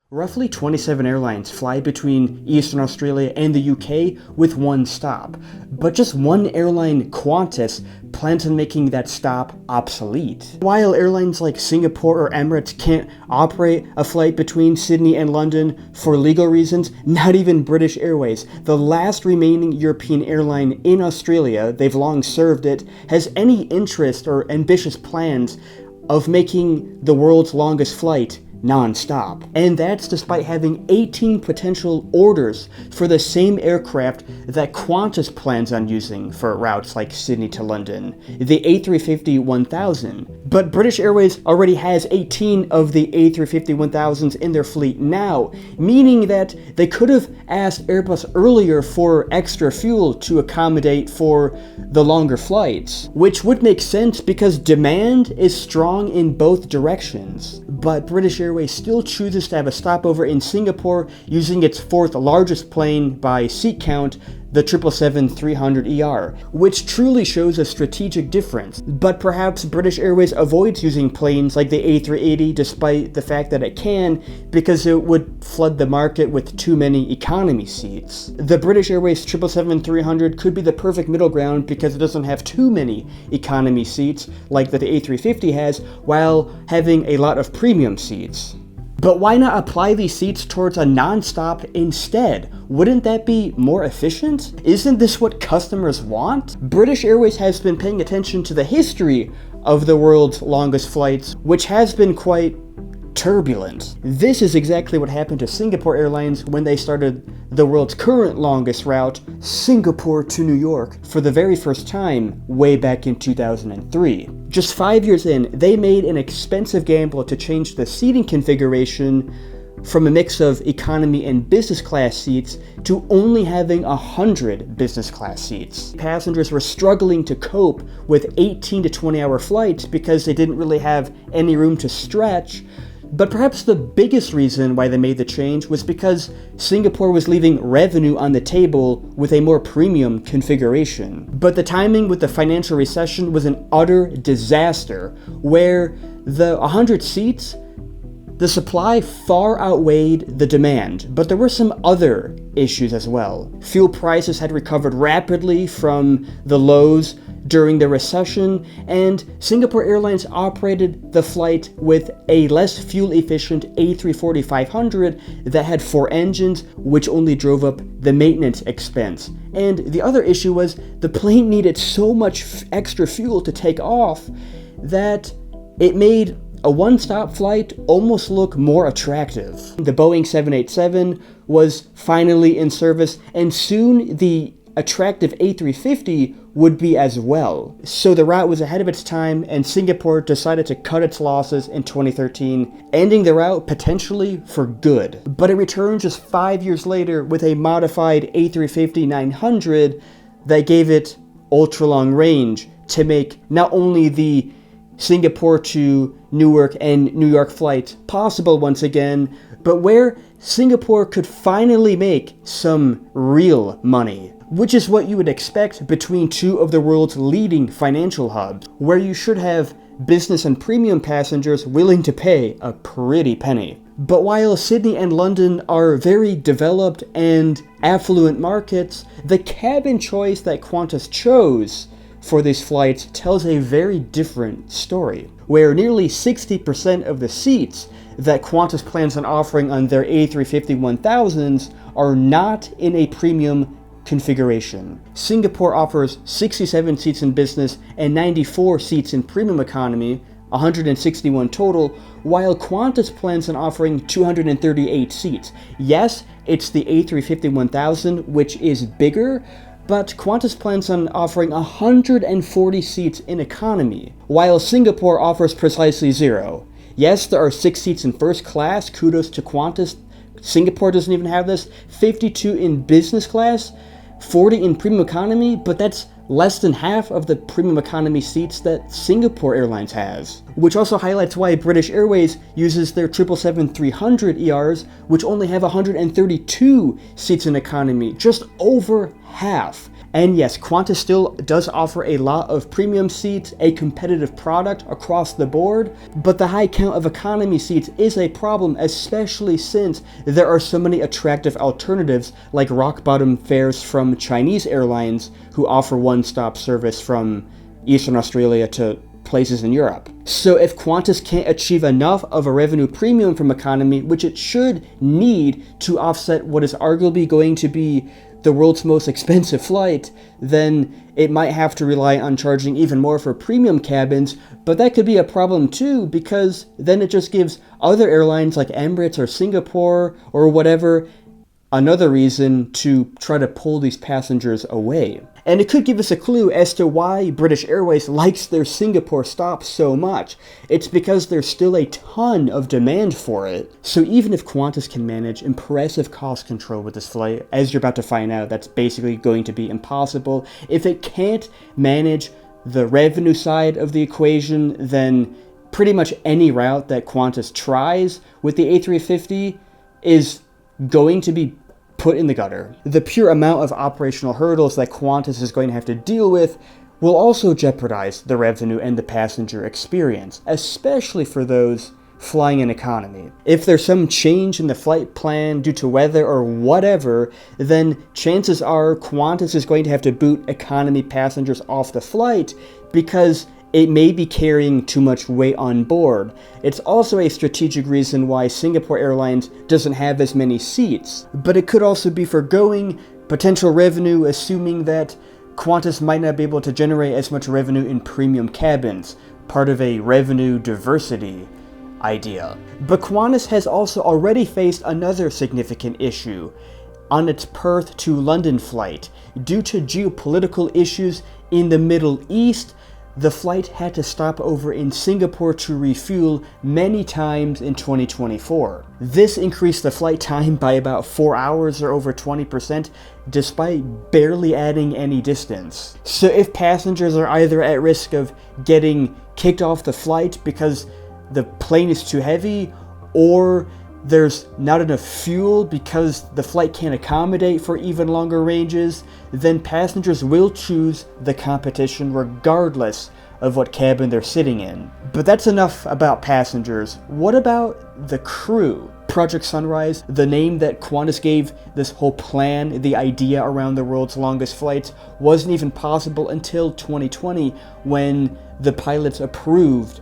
Roughly 27 airlines fly between Eastern Australia and the UK with one stop, but just one airline, Qantas, plans on making that stop obsolete. While airlines like Singapore or Emirates can't operate a flight between Sydney and London for legal reasons, not even British Airways, the last remaining European airline in Australia, they've long served it, has any interest or ambitious plans of making the world's longest flight non-stop. And that's despite having 18 potential orders for the same aircraft that Qantas plans on using for routes like Sydney to London, the A350-1000. But British Airways already has 18 of the A350-1000s in their fleet now, meaning that they could have asked Airbus earlier for extra fuel to accommodate for the longer flights, which would make sense because demand is strong in both directions. But British Airways still chooses to have a stopover in Singapore using its fourth largest plane by seat count, the 777-300ER, which truly shows a strategic difference. But perhaps British Airways avoids using planes like the A380 despite the fact that it can, because it would flood the market with too many economy seats. The British Airways 777-300 could be the perfect middle ground because it doesn't have too many economy seats like the A350 has, while having a lot of premium seats. But why not apply these seats towards a non-stop instead? Wouldn't that be more efficient? Isn't this what customers want? British Airways has been paying attention to the history of the world's longest flights, which has been quite turbulent. This is exactly what happened to Singapore Airlines when they started the world's current longest route, Singapore to New York, for the very first time way back in 2003. Just 5 years in, they made an expensive gamble to change the seating configuration from a mix of economy and business class seats to only having 100 business class seats. Passengers were struggling to cope with 18 to 20 hour flights because they didn't really have any room to stretch. But perhaps the biggest reason why they made the change was because Singapore was leaving revenue on the table with a more premium configuration. But the timing with the financial recession was an utter disaster, where the 100 seats, the supply far outweighed the demand, but there were some other issues as well. Fuel prices had recovered rapidly from the lows during the recession, and Singapore Airlines operated the flight with a less fuel-efficient A340-500 that had 4 engines, which only drove up the maintenance expense. And the other issue was the plane needed so much extra fuel to take off that it made a one-stop flight almost look more attractive. The Boeing 787 was finally in service, and soon the attractive A350 would be as well. So the route was ahead of its time, and Singapore decided to cut its losses in 2013, ending the route potentially for good. But it returned just 5 years later with a modified A350-900 that gave it ultra-long range to make not only the Singapore to Newark and New York flight possible once again, but where Singapore could finally make some real money, which is what you would expect between two of the world's leading financial hubs, where you should have business and premium passengers willing to pay a pretty penny. But while Sydney and London are very developed and affluent markets, the cabin choice that Qantas chose for these flights tells a very different story, where nearly 60% of the seats that Qantas plans on offering on their A350-1000s are not in a premium configuration. Singapore offers 67 seats in business and 94 seats in premium economy, 161 total, while Qantas plans on offering 238 seats. Yes, it's the A350-1000, which is bigger, but Qantas plans on offering 140 seats in economy, while Singapore offers precisely 0. Yes, there are 6 seats in first class, kudos to Qantas. Singapore doesn't even have this. 52 in business class, 40 in premium economy, but that's less than half of the premium economy seats that Singapore Airlines has. Which also highlights why British Airways uses their 777-300ERs, which only have 132 seats in economy, just over half. And yes, Qantas still does offer a lot of premium seats, a competitive product across the board, but the high count of economy seats is a problem, especially since there are so many attractive alternatives like rock bottom fares from Chinese airlines who offer one-stop service from Eastern Australia to places in Europe. So if Qantas can't achieve enough of a revenue premium from economy, which it should need to offset what is arguably going to be the world's most expensive flight, then it might have to rely on charging even more for premium cabins, but that could be a problem too, because then it just gives other airlines like Emirates or Singapore or whatever another reason to try to pull these passengers away. And it could give us a clue as to why British Airways likes their Singapore stop so much. It's because there's still a ton of demand for it. So even if Qantas can manage impressive cost control with this flight, as you're about to find out, that's basically going to be impossible. If it can't manage the revenue side of the equation, then pretty much any route that Qantas tries with the A350 is going to be put in the gutter. The pure amount of operational hurdles that Qantas is going to have to deal with will also jeopardize the revenue and the passenger experience, especially for those flying in economy. If there's some change in the flight plan due to weather or whatever, then chances are Qantas is going to have to boot economy passengers off the flight because it may be carrying too much weight on board. It's also a strategic reason why Singapore Airlines doesn't have as many seats, but it could also be foregoing potential revenue, assuming that Qantas might not be able to generate as much revenue in premium cabins, part of a revenue diversity idea. But Qantas has also already faced another significant issue on its Perth to London flight. Due to geopolitical issues in the Middle East, the flight had to stop over in Singapore to refuel many times in 2024. This increased the flight time by about 4 hours or over 20%, despite barely adding any distance. So if passengers are either at risk of getting kicked off the flight because the plane is too heavy, or there's not enough fuel because the flight can't accommodate for even longer ranges, then passengers will choose the competition regardless of what cabin they're sitting in. But that's enough about passengers. What about the crew? Project Sunrise, the name that Qantas gave this whole plan, the idea around the world's longest flights, wasn't even possible until 2020 when the pilots approved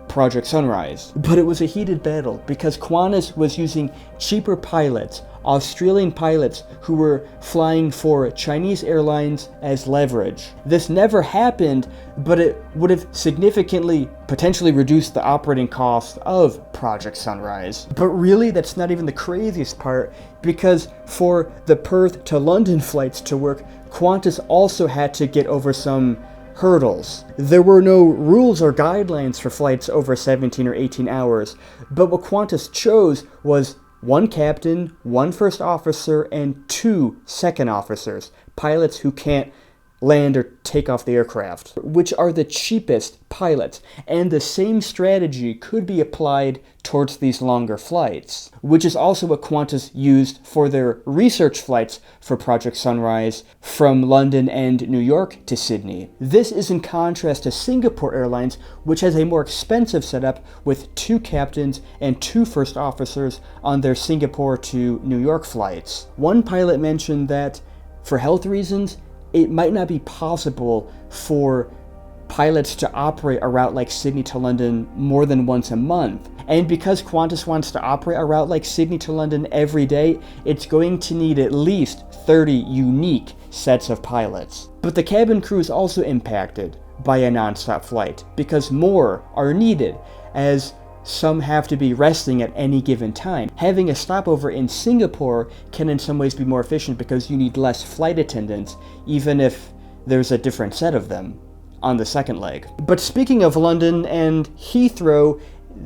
Project Sunrise. But it was a heated battle because Qantas was using cheaper pilots, Australian pilots who were flying for Chinese airlines as leverage. This never happened, but it would have significantly potentially reduced the operating cost of Project Sunrise. But really, that's not even the craziest part, because for the Perth to London flights to work, Qantas also had to get over some hurdles. There were no rules or guidelines for flights over 17 or 18 hours, but what Qantas chose was one captain, one first officer, and 2 second officers, pilots who can't land or take off the aircraft, which are the cheapest pilots. And the same strategy could be applied towards these longer flights, which is also what Qantas used for their research flights for Project Sunrise from London and New York to Sydney. This is in contrast to Singapore Airlines, which has a more expensive setup with 2 captains and 2 first officers on their Singapore to New York flights. One pilot mentioned that for health reasons, it might not be possible for pilots to operate a route like Sydney to London more than once a month. And because Qantas wants to operate a route like Sydney to London every day, it's going to need at least 30 unique sets of pilots. But the cabin crew is also impacted by a nonstop flight because more are needed, as some have to be resting at any given time. Having a stopover in Singapore can in some ways be more efficient because you need less flight attendants, even if there's a different set of them on the second leg. But speaking of London and Heathrow,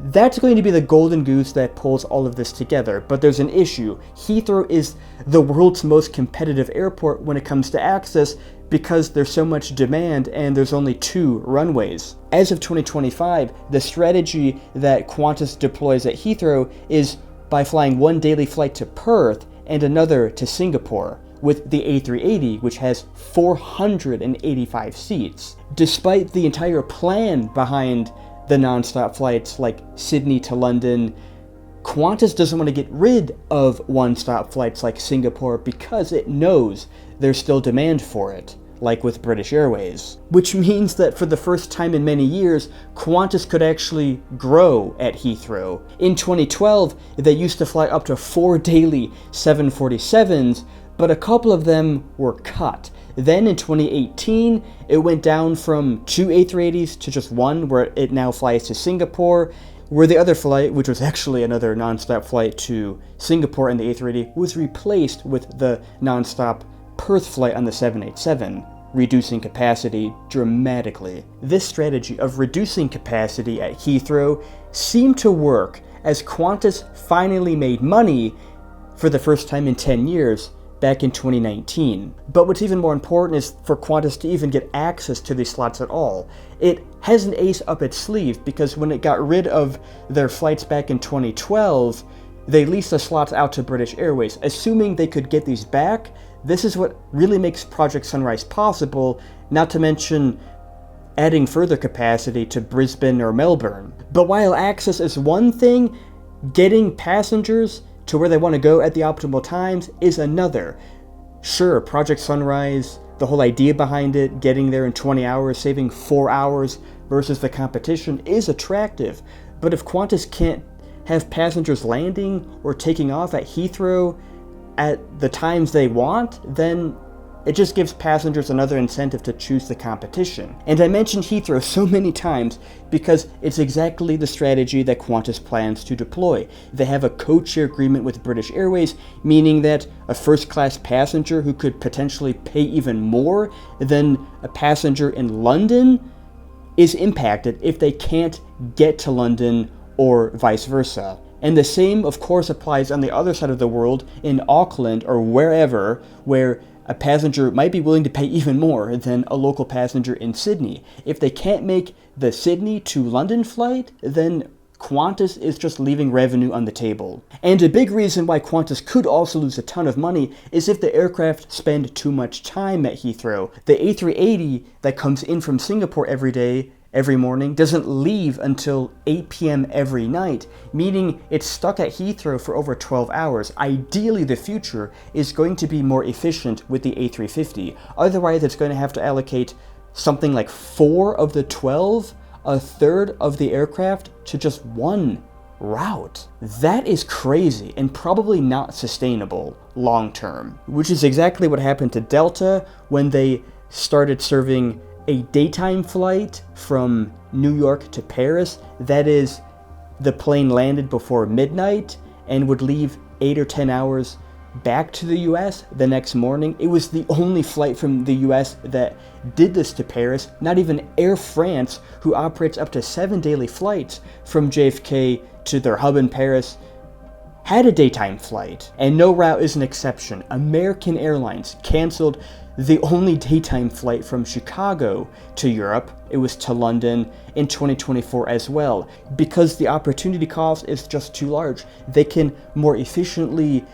that's going to be the golden goose that pulls all of this together. But there's an issue. Heathrow is the world's most competitive airport when it comes to access because there's so much demand and there's only 2 runways. As of 2025, the strategy that Qantas deploys at Heathrow is by flying one daily flight to Perth and another to Singapore, with the A380, which has 485 seats. Despite the entire plan behind the nonstop flights like Sydney to London, Qantas doesn't want to get rid of one-stop flights like Singapore because it knows there's still demand for it, like with British Airways. Which means that for the first time in many years, Qantas could actually grow at Heathrow. In 2012, they used to fly up to 4 daily 747s, but a couple of them were cut. Then in 2018, it went down from 2 A380s to just 1, where it now flies to Singapore, where the other flight, which was actually another non-stop flight to Singapore and the A380, was replaced with the non-stop Perth flight on the 787, reducing capacity dramatically. This strategy of reducing capacity at Heathrow seemed to work as Qantas finally made money for the first time in 10 years back in 2019. But what's even more important is for Qantas to even get access to these slots at all. It has an ace up its sleeve because when it got rid of their flights back in 2012, they leased the slots out to British Airways. Assuming they could get these back, this is what really makes Project Sunrise possible, not to mention adding further capacity to Brisbane or Melbourne. But while access is one thing, getting passengers to where they want to go at the optimal times is another. Sure, Project Sunrise, the whole idea behind it, getting there in 20 hours, saving 4 hours versus the competition, is attractive. But if Qantas can't have passengers landing or taking off at Heathrow at the times they want, then it just gives passengers another incentive to choose the competition. And I mentioned Heathrow so many times because it's exactly the strategy that Qantas plans to deploy. They have a code-share agreement with British Airways, meaning that a first-class passenger who could potentially pay even more than a passenger in London is impacted if they can't get to London or vice versa. And the same, of course, applies on the other side of the world in Auckland or wherever, where a passenger might be willing to pay even more than a local passenger in Sydney. If they can't make the Sydney to London flight, then Qantas is just leaving revenue on the table. And a big reason why Qantas could also lose a ton of money is if the aircraft spend too much time at Heathrow. The A380 that comes in from Singapore every morning doesn't leave until 8 p.m. every night, meaning it's stuck at Heathrow for over 12 hours. Ideally, the future is going to be more efficient with the A350. Otherwise, it's going to have to allocate something like 4 of the 12, a third of the aircraft, to just one route. That is crazy and probably not sustainable long term, which is exactly what happened to Delta when they started serving a daytime flight from New York to Paris. That is, the plane landed before midnight and would leave 8 or 10 hours back to the US the next morning. It was the only flight from the US that did this to Paris. Not even Air France, who operates up to 7 daily flights from JFK to their hub in Paris, had a daytime flight. And no route is an exception. American Airlines canceled the only daytime flight from Chicago to Europe. It was to London in 2024 as well, because the opportunity cost is just too large. They can more efficiently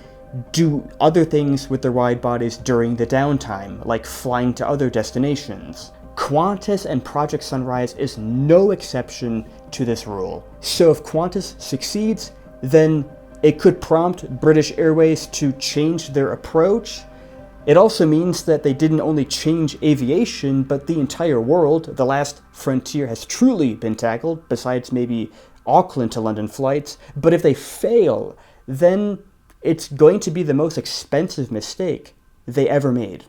do other things with their wide bodies during the downtime, like flying to other destinations. Qantas and Project Sunrise is no exception to this rule. So if Qantas succeeds, then it could prompt British Airways to change their approach. It also means that they didn't only change aviation, but the entire world. The last frontier has truly been tackled, besides maybe Auckland to London flights. But if they fail, then it's going to be the most expensive mistake they ever made.